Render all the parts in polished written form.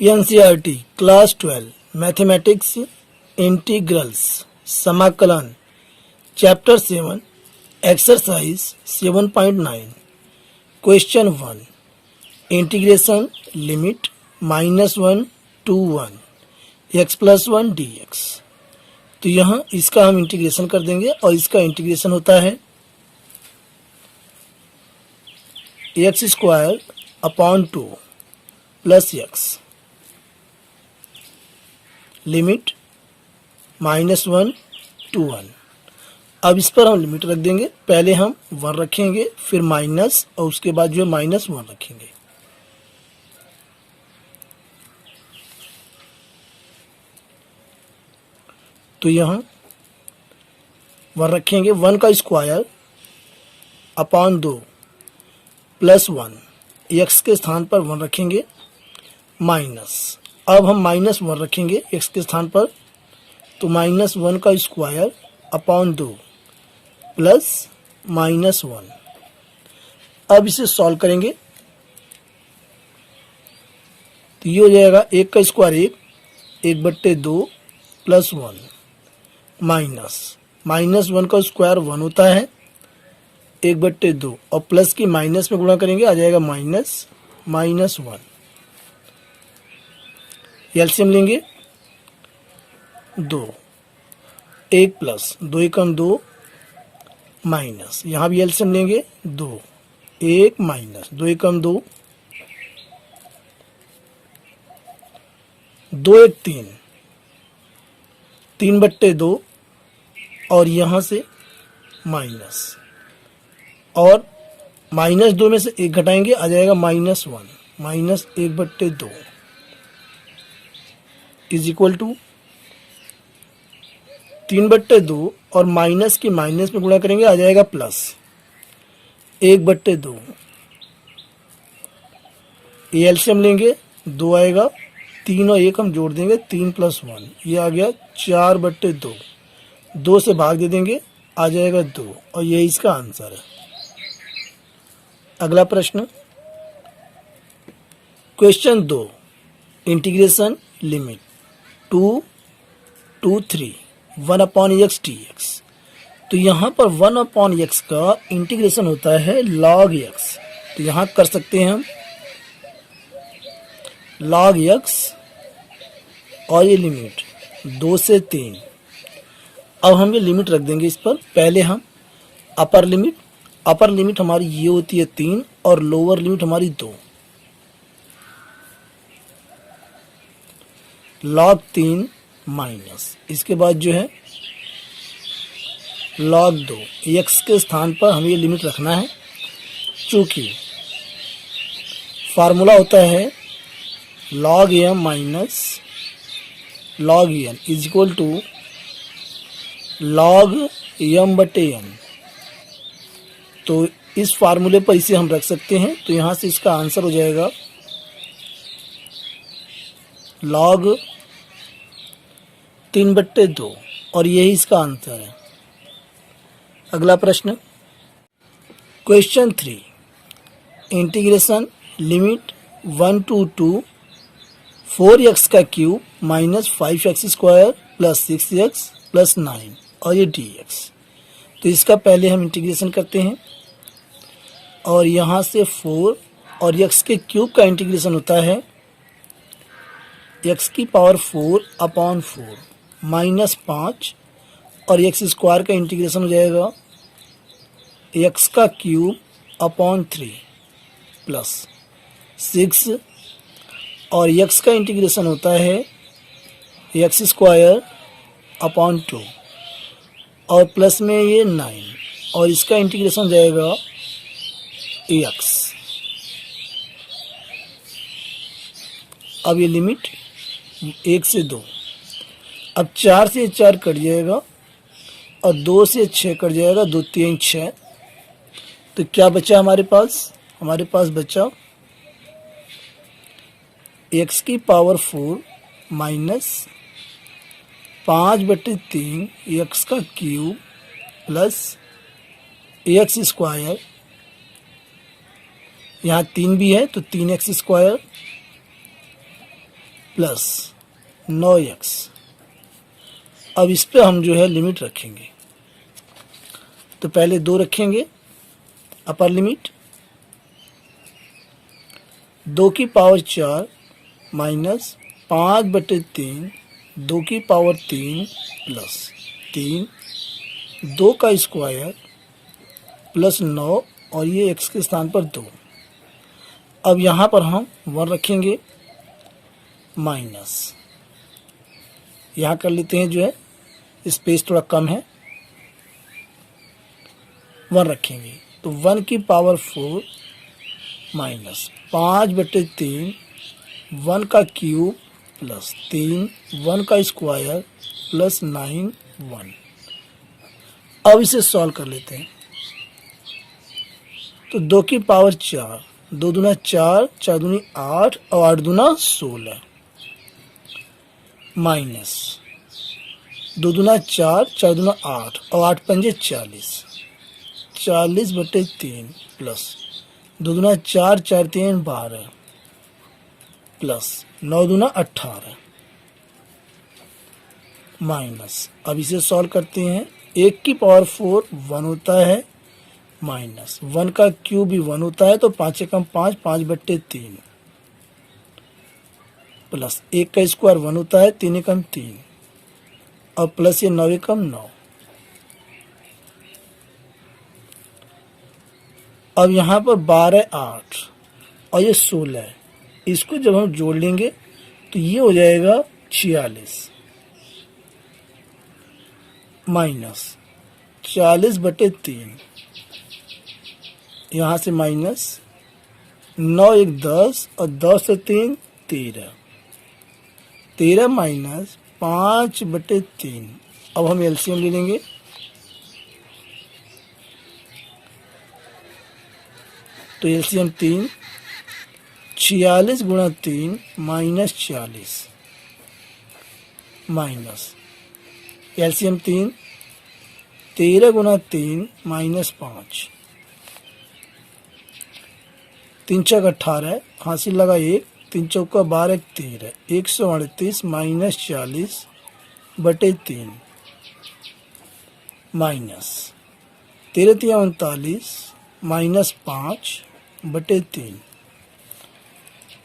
NCERT class 12 mathematics integrals समाकलन chapter 7 exercise 7.9 question 1 integration limit -1 to 1 x + 1 dx। तो यहाँ इसका हम इंटीग्रेशन कर देंगे और इसका इंटीग्रेशन होता है x² + 2 + x लिमिट -1 to 1। अब इस पर हम लिमिट रख देंगे। पहले हम 1 रखेंगे, फिर माइनस और उसके बाद जो है -1 रखेंगे। तो यहाँ 1 रखेंगे, 1 का स्क्वायर अपॉन 2 + 1 x के स्थान पर 1 रखेंगे माइनस। अब हम -1 रखेंगे x के स्थान पर, तो -1 का स्क्वायर अपॉन 2 + -1। अब इसे सॉल्व करेंगे तो ये हो जाएगा 1 का स्क्वायर 1/2 + 1 माइनस 1 का स्क्वायर 1 होता है 1/2 और प्लस की माइनस में गुणा करेंगे, आ जाएगा -1। एलसीएम लेंगे 2 1 + 2 = 2 माइनस, यहाँ भी एलसीएम लेंगे 2 1 - 2 = 2 2 1 3 3/2 और यहाँ से माइनस, और -2 में से 1 घटाएंगे, आ जाएगा -1 -1/2 = 3/2 और माइनस की माइनस में गुणा करेंगे, आ जाएगा प्लस 1/2। ये एलसीएम लेंगे 2 आएगा, 3 और 1 हम जोड़ देंगे, 3 + 1 ये आ गया 4/2। 2 से भाग दे देंगे, आ जाएगा 2 और यही इसका आंसर है। अगला प्रश्न question 2 integration limit 2 to 3 1/x dx। तो यहाँ पर 1/x का इंटीग्रेशन होता है log x। तो यहाँ कर सकते हैं हम log x और ये लिमिट 2 से 3। अब हम ये लिमिट रख देंगे इस पर। पहले हम अपर लिमिट हमारी ये होती है 3 और लोअर लिमिट हमारी 2। log 3 माइनस, इसके बाद जो है log 2 x के स्थान पर हमें ये लिमिट रखना है। चूँकि फार्मूला होता है log m minus log n = log m/n। तो इस फार्मूले पर इसे हम रख सकते हैं। तो यहाँ से इसका आंसर हो जाएगा log 3/2 और यही इसका आंसर है। अगला प्रश्न question 3 integration limit 1 to 2 4x³ - 5x² + 6x + 9 और ये dx। तो इसका पहले हम इंटीग्रेशन करते हैं और यहाँ से 4 और x³ का इंटीग्रेशन होता है x⁴/4 -5 और x² का इंटीग्रेशन हो जाएगा x³/3 + 6 और x का इंटीग्रेशन होता है x² अपॉन 2 और प्लस में ये 9 और इसका इंटीग्रेशन हो जाएगा x। अब ये लिमिट 1 से 2, अब 4 से 4 कट जाएगा और 2 से 6 कट जाएगा, 2 3 6। तो क्या बचा हमारे पास? हमारे पास बचा x⁴ minus 5/3 x³ plus x², यहाँ 3 भी है तो 3x² प्लस 9x। अब इस पे हम जो है लिमिट रखेंगे। तो पहले 2 रखेंगे अपर लिमिट, 2 की पावर 4 माइनस 5/3, 2 की पावर 3 प्लस 3, 2 का स्क्वायर प्लस 9 और ये x के स्थान पर 2। अब यहाँ पर हम 1 रखेंगे माइनस, यहाँ कर लेते हैं जो है स्पेस थोड़ा कम है, 1 रखेंगे। तो 1 की पावर 4 माइनस 5/3, 1 का क्यूब प्लस 3, 1 का स्क्वायर प्लस 9, 1। अब इसे सॉल्व कर लेते हैं। तो 2 की पावर 4, 2 दूना 4, 4 दूनी 8 और 8 दूना 16 माइनस 2 दूना 4, 4 दूना 8 और 8 पंजे 40, 40/3 प्लस 2 दूना 4, 4 3 12 प्लस 9 दूना 18 माइनस। अब इसे सॉल्व करते हैं। 1 की पावर 4 1 होता है माइनस 1 का क्यूब भी 1 होता है, तो 5 एकम 5, 5/3 प्लस 1 का स्क्वायर 1 होता है, 3 एकम 3 और प्लस ये 9 एकम 9। अब यहाँ पर 12, 8 और ये 16, इसको जब हम जोड़ लेंगे तो ये हो जाएगा 46 माइनस 40/3, यहाँ से माइनस 9 1 10 और 10 से 3 13, 13 माइनस 5/3। अब हम एलसीएम ले लेंगे। तो एलसीएम 3, 46 गुणा 3 माइनस 40 माइनस एलसीएम 3, 13 गुणा 3 माइनस 5, 3 चौक 18, हासिल लगा 1, 3 चौका 12 13, 138 माइनस 40/3 माइनस 13 3 39 माइनस 5/3।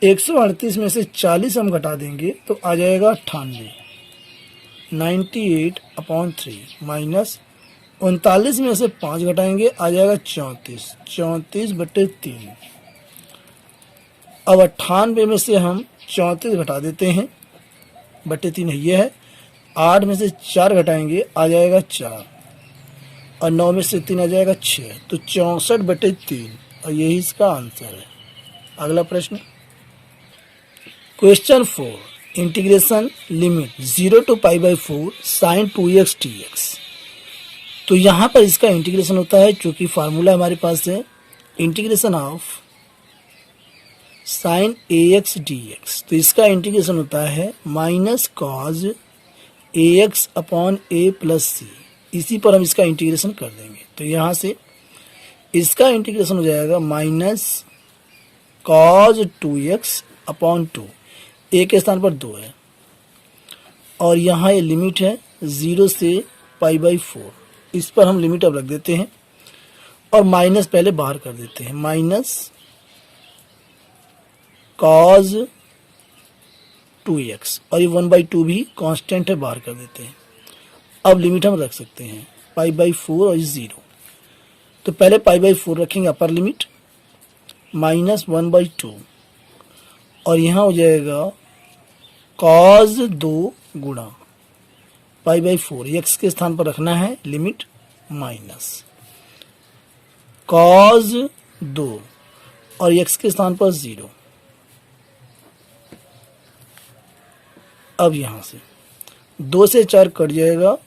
138 में से 40 हम घटा देंगे तो आ जाएगा 98, 98/3 माइनस 39 में से 5 घटाएंगे आ जाएगा 34, 34/3। अब 98 में से हम 34 घटा देते हैं, /3 ये है। 8 में से 4 घटाएंगे आ जाएगा 4 और 9 में से 3 आ जाएगा 6, तो 64/3 और यही इसका आंसर है। अगला प्रश्न question 4, integration limit 0 to π/4 sin 2x dx। तो यहाँ पर इसका इंटीग्रेशन होता है, चूंकि फार्मूला हमारे पास है integration of sin ax dx, तो इसका इंटीग्रेशन होता है minus cos ax upon a plus C. इसी पर हम इसका इंटीग्रेशन कर देंगे। तो यहाँ से इसका इंटीग्रेशन हो जाएगा minus cos 2x upon 2, a के स्थान पर 2 है और यहाँ ये लिमिट है 0 से π/4। इस पर हम लिमिट अब रख देते हैं और माइनस पहले बाहर कर देते हैं, माइनस कॉज 2x और ये 1/2 भी कांस्टेंट है, बाहर कर देते हैं। अब लिमिट हम रख सकते हैं π/4 और 0। तो पहले π/4 रखेंगे अपर लिमिट माइनस 1/2 और यहाँ हो जाएगा कॉज 2 गुणा π/4, x के स्थान पर रखना है लिमिट माइनस कॉज 2 और x के स्थान पर 0। अब यहाँ से 2 से 4 कट जाएगा,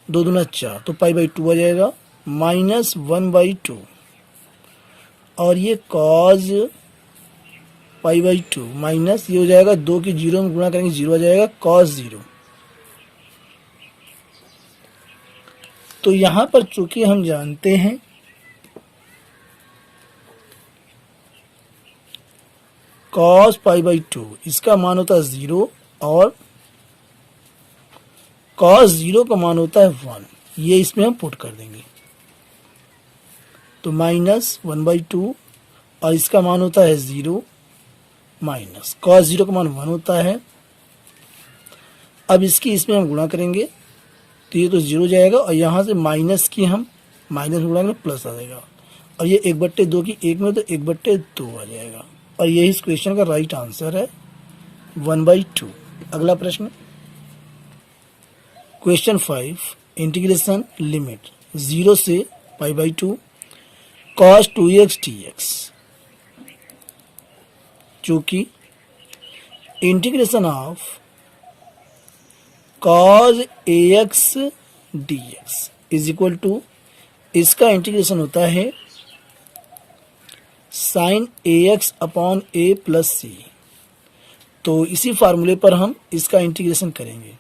2 दूना 4, तो π/2 आ जाएगा माइनस 1/2 और ये कॉज π/2 माइनस ये हो जाएगा 2 की 0 में गुणा करेंगे 0 आ जाएगा कॉस 0। तो यहाँ पर चूंकि हम जानते हैं कॉस पाई बाई 2, इसका मान होता है 0 और कॉस 0 का मान होता है 1। ये इसमें हम पुट कर देंगे, तो -1/2 और इसका मान होता है 0 माइनस कॉस 0 का मान 1 होता है। अब इसकी इसमें हम गुणा करेंगे तो ये तो 0 जाएगा और यहाँ से माइनस की हम माइनस में गुणा प्लस आ जाएगा और ये 1/2 की 1 में तो 1/2 आ जाएगा और यही इस क्वेश्चन का राइट आंसर है 1/2। अगला प्रश्न क्वेश्चन 5, इंटीग्रेशन लिमिट 0 से π/2 cos 2x dx, चूंकि integration of cos ax dx is equal to, इसका इंटीग्रेशन होता है sin ax upon a plus C. तो इसी फार्मूले पर हम इसका इंटीग्रेशन करेंगे,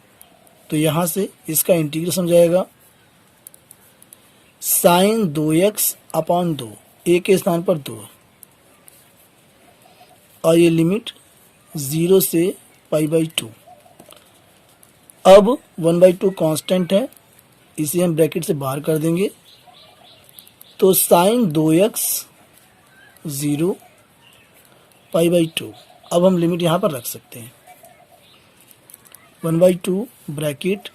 तो यहां से इसका इंटीग्रेशन हो जाएगा sin 2x अपॉन 2, a के स्थान पर 2 और ये लिमिट 0 से π/2। अब 1/2 कांस्टेंट है, इसे हम ब्रैकेट से बाहर कर देंगे, तो sin 2x 0 π/2। अब हम लिमिट यहाँ पर रख सकते हैं, 1/2 ब्रैकेट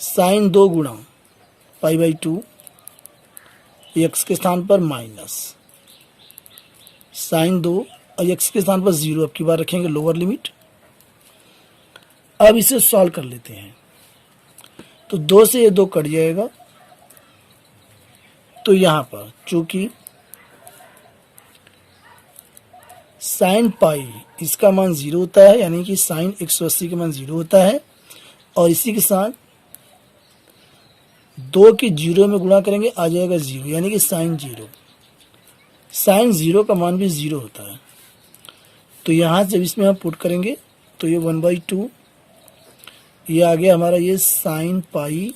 sin 2 गुणा π/2 x के स्थान पर माइनस sin 2 और x के स्थान पर 0 अब की बार रखेंगे लोअर लिमिट। अब इसे सॉल्व कर लेते हैं, तो 2 से ये 2 कट जाएगा, तो यहाँ पर चूंकि sin पाई इसका मान 0 होता है, यानी कि sin 180 का मान 0 होता है और इसी के साथ 2 के 0 में गुणा करेंगे आ जाएगा 0, यानी कि sin 0। sin 0 का मान भी 0 होता है, तो यहाँ जब इसमें हम पुट करेंगे तो ये 1/2, ये आ गया हमारा ये sin पाई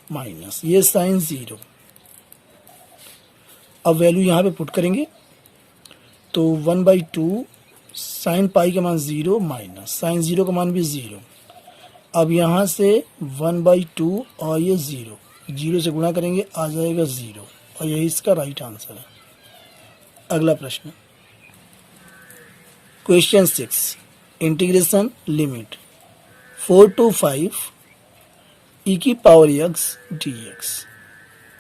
माइनस ये sin 0। अब वैल्यू यहाँ पे पुट करेंगे तो 1/2 sin पाई का मान 0 माइनस sin 0 का मान भी 0। अब यहाँ से 1/2 और ये 0 से गुणा करेंगे आ जाएगा 0 और यही इसका राइट आंसर है। अगला प्रश्न question 6, integration limit 4 to 5 e की पावर x dx।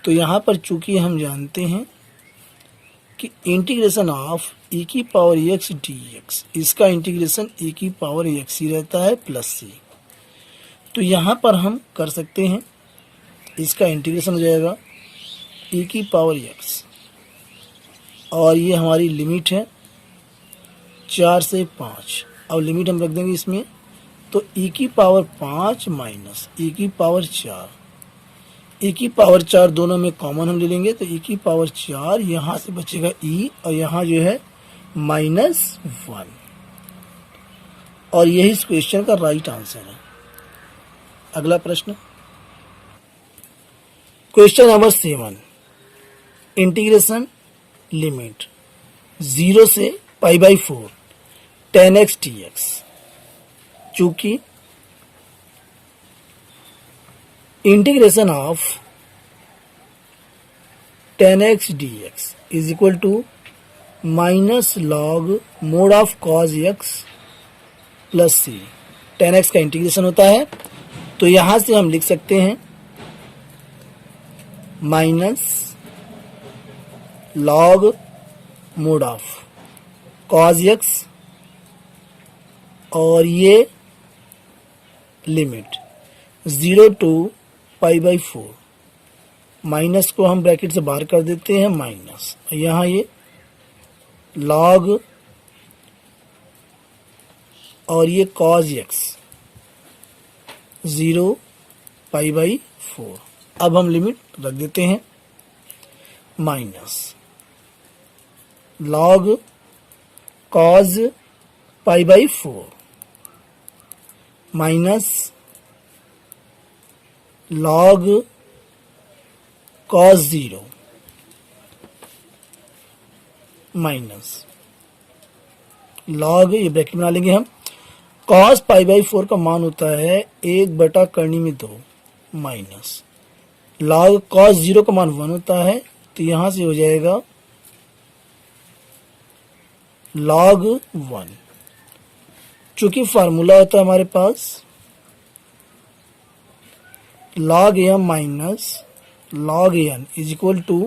तो यहाँ पर चूंकि हम जानते हैं कि इंटीग्रेशन ऑफ e की पावर x dx, इसका इंटीग्रेशन e की पावर x ही रहता है प्लस c। तो यहाँ पर हम कर सकते हैं, इसका इंटीग्रेशन हो जाएगा e की पावर x और ये हमारी लिमिट है 4 से 5। अब लिमिट हम रख देंगे इसमें, तो e की पावर 5 माइनस e की पावर 4, e की पावर 4 दोनों में कॉमन हम ले लेंगे, तो e की पावर 4 यहाँ से बचेगा e और यहाँ जो है -1 और यही इस क्वेश्चन का राइट आंसर है। अगला प्रश्न क्वेश्चन नंबर 7, इंटीग्रेशन लिमिट 0 से π/4 10x dx, चूंकि integration of 10x dx is equal to minus log mod of cos x plus c। 10x का इंटीग्रेशन होता है, तो यहां से हम लिख सकते हैं minus log mod of cos x और ये लिमिट 0 to π/4, माइनस को हम ब्रैकेट से बाहर कर देते हैं माइनस, यहाँ ये लॉग और ये cos x 0 π/4। अब हम लिमिट रख देते हैं minus log cos π/4 minus log cos 0 minus log, ये ब्रैकेट बना लेंगे हम, cos पाई बाई 4 का मान होता है 1 करनी में 2 माइनस लॉग cos 0 का मान 1 होता है, तो यहां से हो जाएगा log 1। चूंकि फार्मूला होता है हमारे पास log m minus log n is equal to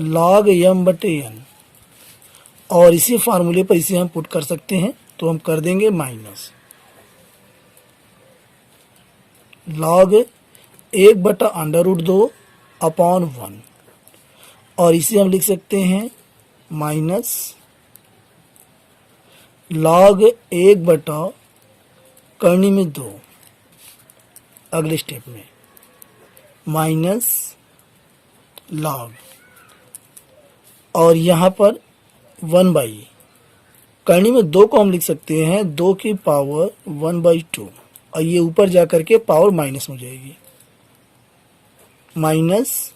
log m बटे n, और इसी फार्मूले पर इसे हम पुट कर सकते हैं, तो हम कर देंगे माइनस log 1/√2 अपॉन 1, और इसे हम लिख सकते हैं माइनस log 1 करनी में 2, अगले स्टेप में माइनस log, और यहाँ पर 1/, करनी में 2 को हम लिख सकते हैं 2 की पावर 1/2, और ये ऊपर जा करके पावर माइनस हो जाएगी, माइनस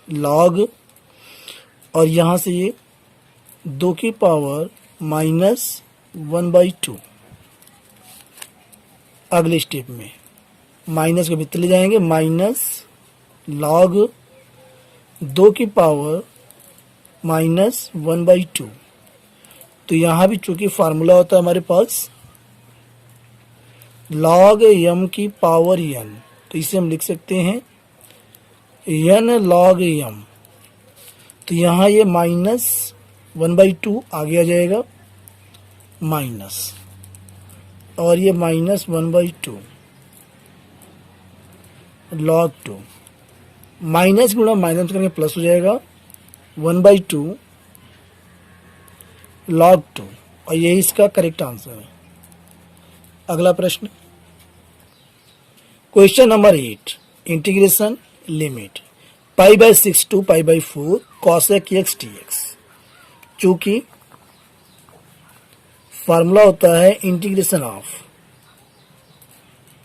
log, और यहाँ से ये 2 की पावर माइनस 1/2, अगले स्टेप में माइनस के भीतर ले जाएंगे, माइनस log 2 की पावर माइनस 1/2, तो यहाँ भी चूंकि फार्मूला होता है हमारे पास log m की पावर n, तो इसे हम लिख सकते हैं n log m, तो यहाँ ये माइनस 1/2 आगे आ जाएगा माइनस, और ये माइनस 1/2 log 2, माइनस गुणा माइनस करके प्लस हो जाएगा 1/2 log 2, और यही इसका करेक्ट आंसर है। अगला प्रश्न, question number 8, integration limit π/6 to π/4 cosec x dx। चूंकि फार्मूला होता है integration of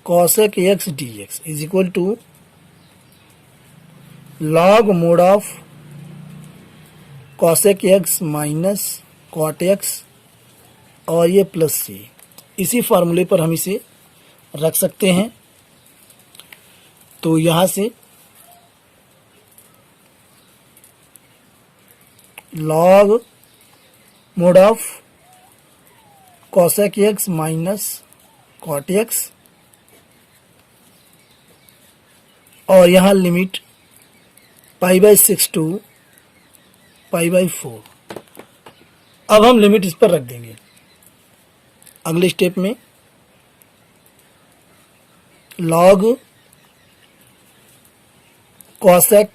cosec x dx is equal to log mod of cosec x minus cot x, और ये प्लस c, इसी फार्मूले पर हम इसे रख सकते हैं, तो यहां से log mod of cosec x minus cot x, और यहाँ लिमिट π/6 to π/4। अब हम लिमिट इस पर रख देंगे, अगले स्टेप में log cosec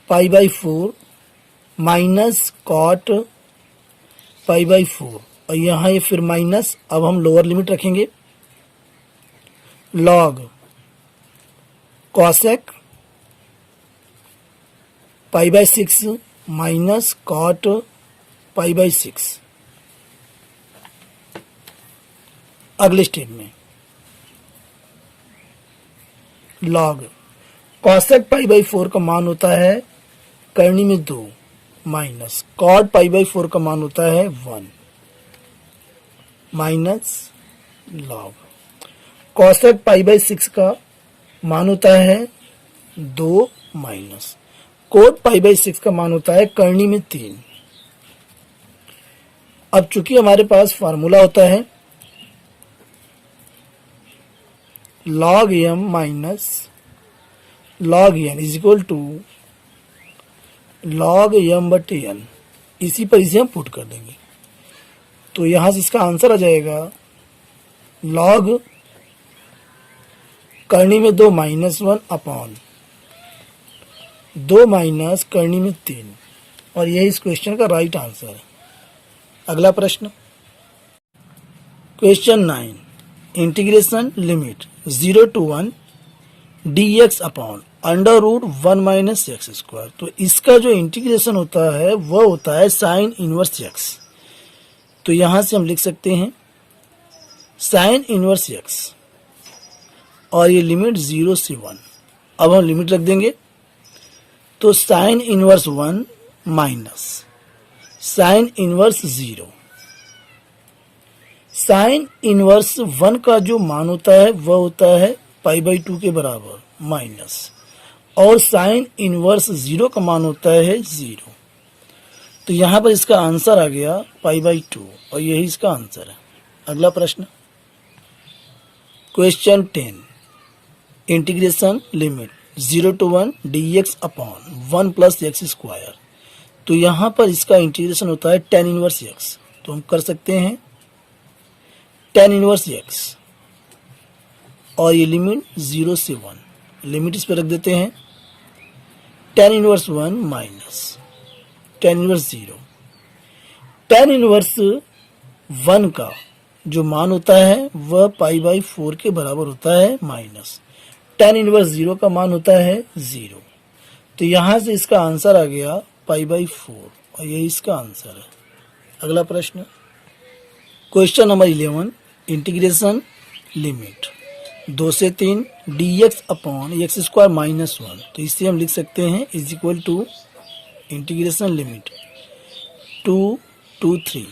π/4 माइनस cot π/4, और यहाँ ये फिर माइनस, अब हम लोअर लिमिट रखेंगे log cosec π/6 माइनस cot π/6, अगले स्टेप में log cosec π/4 का मान होता है करनी में 2 माइनस cot π/4 का मान होता है 1 माइनस log cosec π/6 का मान होता है 2 माइनस cot π/6 का मान होता है करनी में 3। अब चूंकि हमारे पास फार्मूला होता है log m minus log n is equal to log m बटे n, इसी पर इसे हम पुट कर देंगे, तो यहां से इसका आंसर आ जाएगा log करनी में 2 माइनस 1 अपॉन 2 माइनस करनी में 3, और यही इस क्वेश्चन का राइट आंसर है। अगला प्रश्न, question 9, integration limit 0 to 1 dx upon √1 minus x square. तो इसका जो इंटीग्रेशन होता है वह होता है साइन इनवर्स एक्स, तो यहां से हम लिख सकते हैं साइन इनवर्स एक्स, और ये लिमिट 0 से 1। अब हम लिमिट रख देंगे, तो sine inverse 1 minus sine inverse 0। Sine inverse 1 का जो मान होता है वह होता है π/2 के बराबर माइनस, और साइन इनवर्स 0 का मान होता है 0। तो यहां पर इसका आंसर आ गया π/2 और यही इसका आंसर है। अगला प्रश्न, question 10, integration limit 0 to 1 dx upon 1 plus x square. तो यहां पर इसका इंटीग्रेशन होता है tan इनवर्स x। तो हम कर सकते हैं tan इनवर्स x, और ये लिमिट 0 से 1, लिमिट इस पर रख देते हैं tan inverse 1 minus tan inverse 0। tan inverse 1 का जो मान होता है वह π/4 के बराबर होता है माइनस tan इनवर्स 0 का मान होता है 0। तो यहां से इसका आंसर आ गया π/4 और यही इसका आंसर है। अगला प्रश्न, क्वेश्चन नंबर 11, इंटीग्रेशन लिमिट 2 से 3 dx upon x square minus 1। तो इससे हम लिख सकते हैं is equal to integration limit 2 to 3,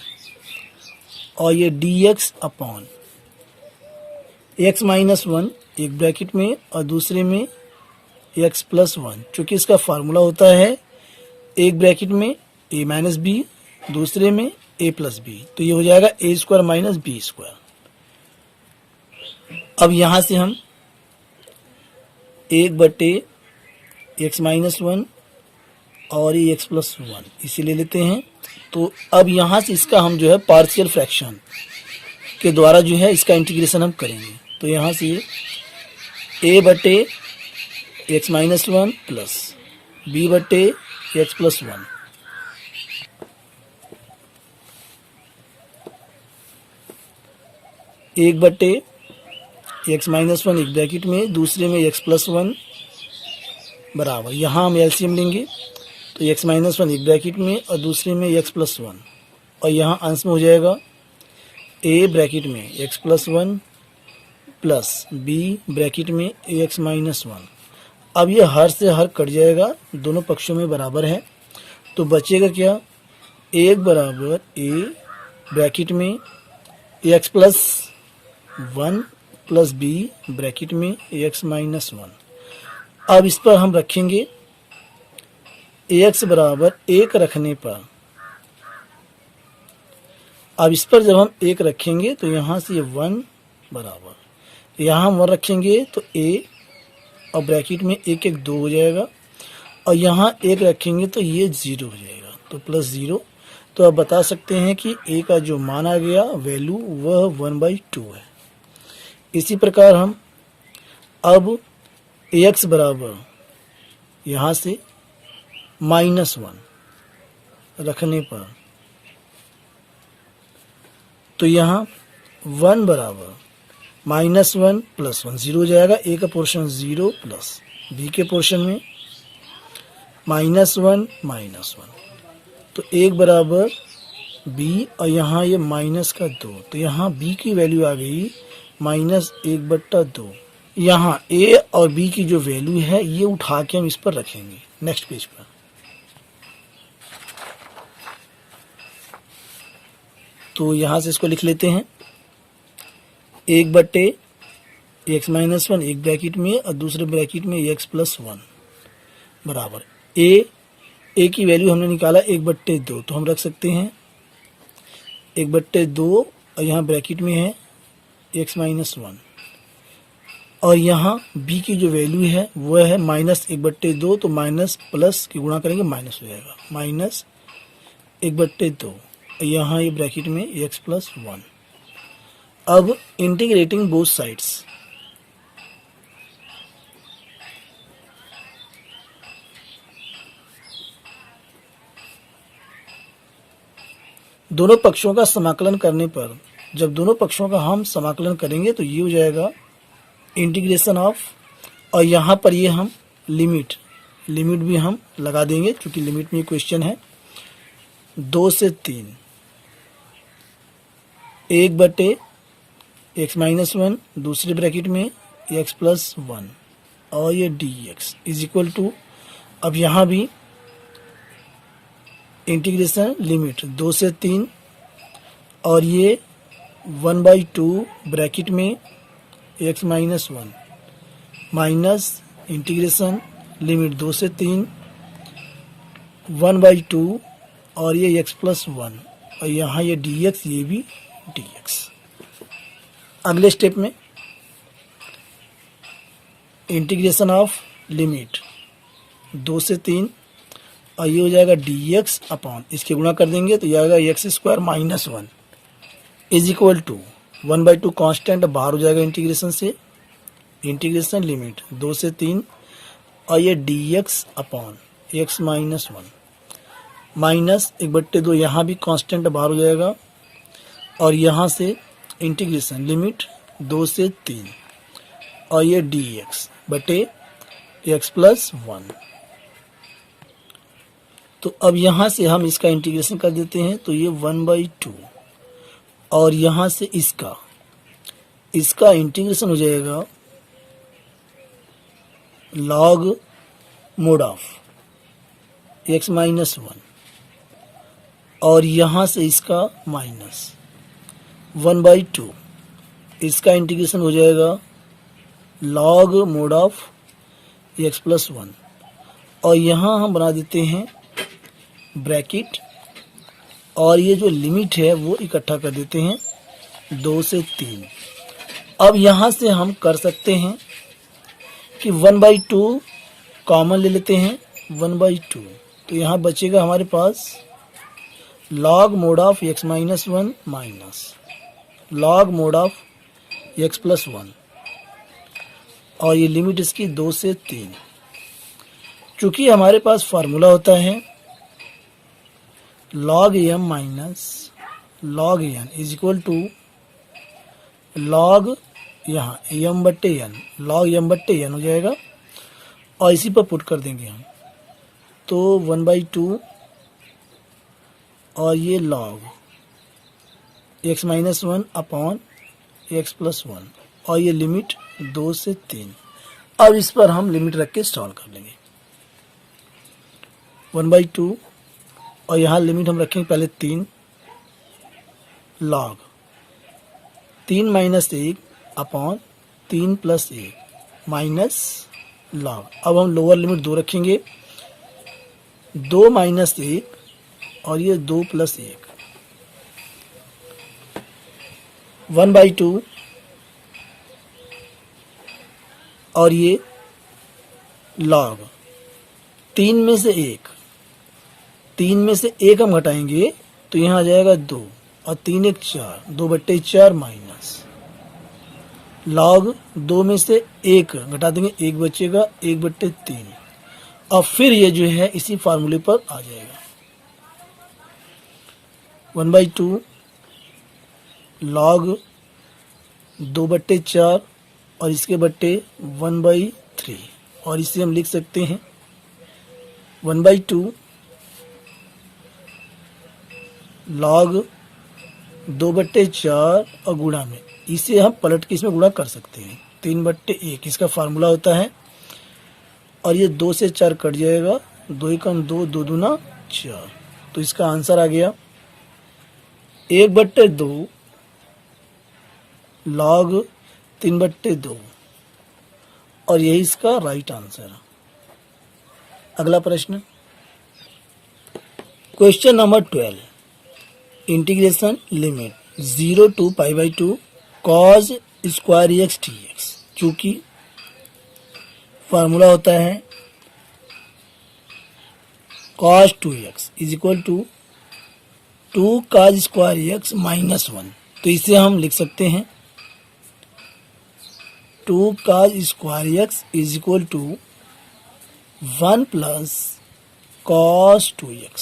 और ये dx अपॉन x माइनस 1 एक ब्रैकेट में और दूसरे में x प्लस 1। चूंकि इसका फार्मूला होता है एक ब्रैकेट में a माइनस बी, दूसरे में a प्लस बी, तो ये हो जाएगा a square minus B square. अब यहां से हम 1/x माइनस 1 और ये x प्लस 1 इसे ले लेते हैं। तो अब यहां से इसका हम जो है पार्शियल फ्रैक्शन के द्वारा जो है इसका इंटीग्रेशन हम करेंगे। तो यहां से a/x minus 1 plus b/x plus 1, एक बटे x माइनस 1 एक ब्रैकेट में, दूसरे में x प्लस 1 बराबर, यहाँ हम एलसीएम लेंगे तो x माइनस 1 एक ब्रैकेट में और दूसरे में x प्लस 1, और यहाँ अंश में हो जाएगा a ब्रैकेट में x plus 1 plus b bracket में x माइनस 1। अब ये हर से हर कट जाएगा, दोनों पक्षों में बराबर है, तो बचेगा क्या, 1 बराबर a ब्रैकेट में x plus 1 plus b bracket में x माइनस 1। अब इस पर हम रखेंगे x बराबर 1 रखने पर, अब इस पर जब हम 1 रखेंगे तो यहाँ से ये 1 बराबर, यहाँ हम 1 रखेंगे तो a और ब्रैकेट में 1 1 2 हो जाएगा, और यहाँ 1 रखेंगे तो ये 0 हो जाएगा, तो प्लस 0। तो आप बता सकते हैं कि a का जो मान आ गया वैल्यू वह 1/2 है। इसी प्रकार हम अब ax बराबर यहाँ से माइनस 1 रखने पर, तो यहाँ 1 बराबर माइनस 1 प्लस 1 0 हो जाएगा, a का पोर्शन 0 प्लस b के पोर्शन में माइनस 1 माइनस 1, तो 1 बराबर b और यहाँ ये माइनस का 2, तो यहाँ b की वैल्यू आ गई -1/2। यहाँ a और b की जो वैल्यू है ये उठा के हम इस पर रखेंगे नेक्स्ट पेज पर। तो यहाँ से इसको लिख लेते हैं 1/x माइनस 1 एक ब्रैकेट में और दूसरे ब्रैकेट में x प्लस 1 बराबर a की वैल्यू हमने निकाला 1/2, तो हम रख सकते हैं 1/2 और यहाँ ब्रैकेट में है x माइनस 1, और यहाँ b की जो वैल्यू है वह है -1/2, तो माइनस प्लस की गुणा करेंगे माइनस हो जाएगा, -1/2, यहाँ ये ब्रैकेट में x प्लस 1। अब इंटीग्रेटिंग बोथ साइड्स, दोनों पक्षों का समाकलन करने पर, जब दोनों पक्षों का हम समाकलन करेंगे तो ये हो जाएगा इंटीग्रेशन ऑफ, और यहाँ पर ये हम लिमिट भी हम लगा देंगे क्योंकि लिमिट में क्वेश्चन है 2 से 3 1/x माइनस 1 दूसरे ब्रैकेट में x प्लस 1 और ये dx इज इक्वल टू अब यहाँ भी इंटीग्रेशन लिमिट 2 से 3 और ये 1/2 ब्रैकेट में x minus 1 minus integration limit 2 से 3 1/2 और ये x प्लस 1 और यहाँ ये dx, ये भी dx। अगले स्टेप में इंटीग्रेशन ऑफ लिमिट 2 से 3 और ये हो जाएगा dx अपॉन, इसके गुणा कर देंगे तो ये आएगा x square minus 1 is equal to 1/2 constant बाहर हो जाएगा इंटीग्रेशन से, इंटीग्रेशन लिमिट 2 से 3 और ये dx upon x minus 1 minus 1/2, यहाँ भी कांस्टेंट बाहर हो जाएगा और यहाँ से इंटीग्रेशन लिमिट 2 से 3 और ये dx बटे x प्लस 1। तो अब यहाँ से हम इसका इंटीग्रेशन कर देते हैं तो ये 1/2 और यहाँ से इसका इंटीग्रेशन हो जाएगा log mod of x minus 1 और यहाँ से इसका माइनस 1/2, इसका इंटीग्रेशन हो जाएगा log mod of x plus 1 और यहाँ हम बना देते हैं ब्रैकेट और ये जो लिमिट है वो इकट्ठा कर देते हैं 2 से 3। अब यहाँ से हम कर सकते हैं कि 1/2 कॉमन ले लेते हैं, 1/2 तो यहाँ बचेगा हमारे पास log mod of x minus 1 minus log mod of x plus 1 और ये लिमिट इसकी 2 से 3। चूंकि हमारे पास फार्मूला होता है log m minus log n is equal to log यहाँ m बट्टे n, log m बट्टे n हो जाएगा और इसी पर पुट कर देंगे हम तो 1/2 और ये log x minus 1 upon x plus 1 और ये लिमिट 2 से 3। अब इस पर हम लिमिट रख के सॉल्व कर लेंगे 1/2 और यहाँ लिमिट हम रखेंगे पहले 3 log 3 minus 1 upon 3 plus 1 minus log। अब हम लोअर लिमिट 2 रखेंगे 2 माइनस 1 और ये 2 प्लस 1 1/2 और ये log 3 में से 1 हम घटाएंगे तो यहाँ आ जाएगा 2 और 3 1 4, 2/4 माइनस log 2 में से 1 घटा देंगे 1 बचेगा 1/3 और फिर ये जो है इसी फार्मूले पर आ जाएगा 1/2 log 2/4 और इसके बट्टे 1/3 और इसे हम लिख सकते हैं 1/2 log 2/4 और गुणा में इसे हम पलट के इसमें गुणा कर सकते हैं 3/1 इसका फार्मूला होता है और ये 2 से 4 कट जाएगा 2 एकम 2, 2 दूना 4 तो इसका आंसर आ गया 1/2 log 3/2 और यही इसका राइट आंसर है। अगला प्रश्न question number 12 integration limit 0 to π/2 cos square x dx। चूंकि फार्मूला होता है cos 2x is equal to 2 cos square x minus 1 तो इसे हम लिख सकते हैं 2 cos square x is equal to 1 plus cos 2x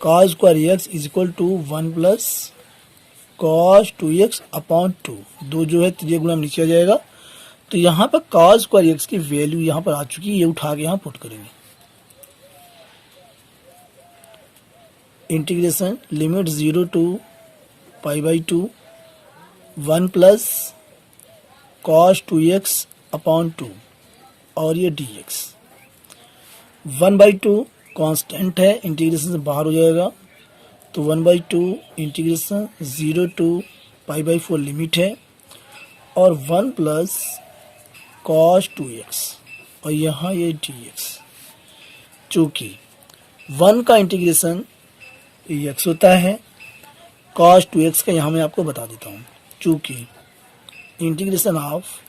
cos square x is equal to 1 plus cos 2x upon 2 दो जो है त्रिज्या गुणा नीचे आ जाएगा तो यहाँ पर cos स्क्वायर x की वैल्यू यहाँ पर आ चुकी है, ये उठा के यहाँ पुट करेंगे integration limit 0 to π/2 1 plus cos 2x upon 2 और ये dx 1/2 कांस्टेंट है, इंटीग्रेशन से बाहर हो जाएगा, तो 1/2 इंटीग्रेशन 0 to π/4 लिमिट है, और 1 प्लस cos 2x, और यहाँ ये dx, चूँकि 1 का इंटीग्रेशन x होता है, cos 2x का यहाँ मैं आपको बता देता हूँ, चूँकि integration of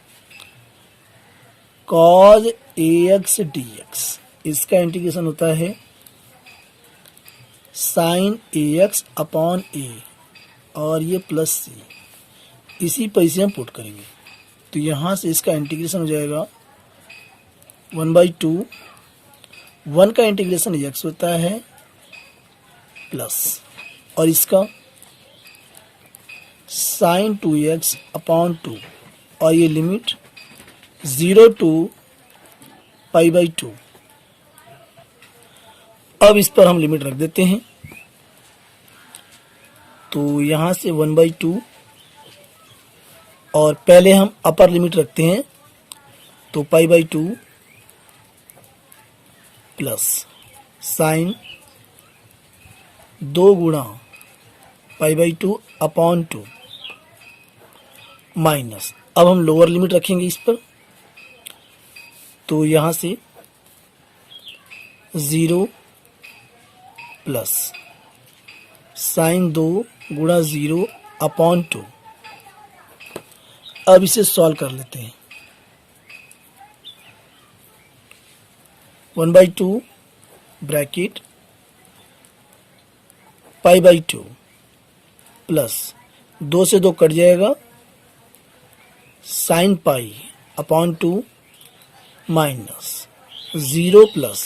cos ax dx, इसका इंटीग्रेशन होता है sin ax अपॉन a, और ये प्लस c, इसी पर इसे हम पुट करेंगे, तो यहाँ से इसका इंटीग्रेशन हो जाएगा 1/2, 1 का इंटीग्रेशन x होता है प्लस, और इसका sin 2x अपॉन 2, और ये लिमिट 0 to π/2। अब इस पर हम लिमिट रख देते हैं, तो यहाँ से 1/2, और पहले हम अपर लिमिट रखते हैं, तो π/2 प्लस साइन 2 गुणा π/2 अपॉन 2 माइनस, अब हम लोअर लिमिट रखेंगे इस पर, तो यहाँ से 0 प्लस साइन 2 गुणा 0 अपॉन 2। अब इसे सॉल्व कर लेते हैं, 1/2 ब्रैकेट π/2 प्लस 2 से 2 कट जाएगा, sine pi upon 2 minus 0 plus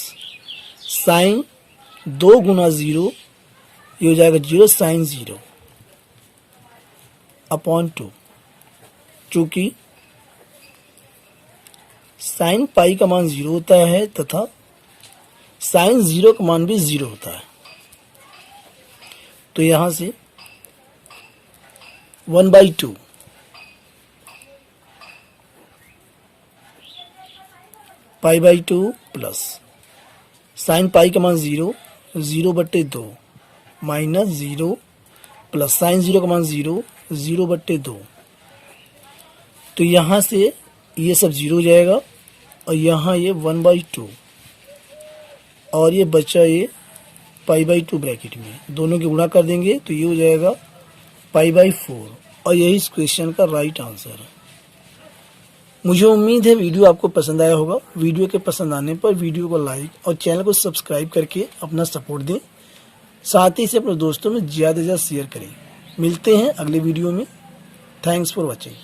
sign 2 गुना 0, ये हो जाएगा 0 साइन 0 अपॉन 2, चूँकि साइन पाई का मान 0 होता है तथा साइन 0 का मान भी 0 होता है, तो यहाँ से 1/2 π/2 प्लस साइन पाई का मान 0, 0/2 माइनस 0 प्लस साइन 0 का मान 0, 0/2, तो यहाँ से ये सब 0 हो जाएगा, और यहाँ ये 1/2, और ये बचा ये π/2 ब्रैकेट में, दोनों के गुणा कर देंगे तो ये हो जाएगा π/4, और यही इस क्वेश्चन का राइट आंसर है। मुझे उम्मीद है वीडियो आपको पसंद आया होगा। वीडियो के पसंद आने पर वीडियो को लाइक और चैनल को सब्सक्राइब करके अपना सपोर्ट दें, साथ ही इसे अपने दोस्तों में ज़्यादा से ज़्यादा शेयर करें। मिलते हैं अगले वीडियो में। Thanks for watching.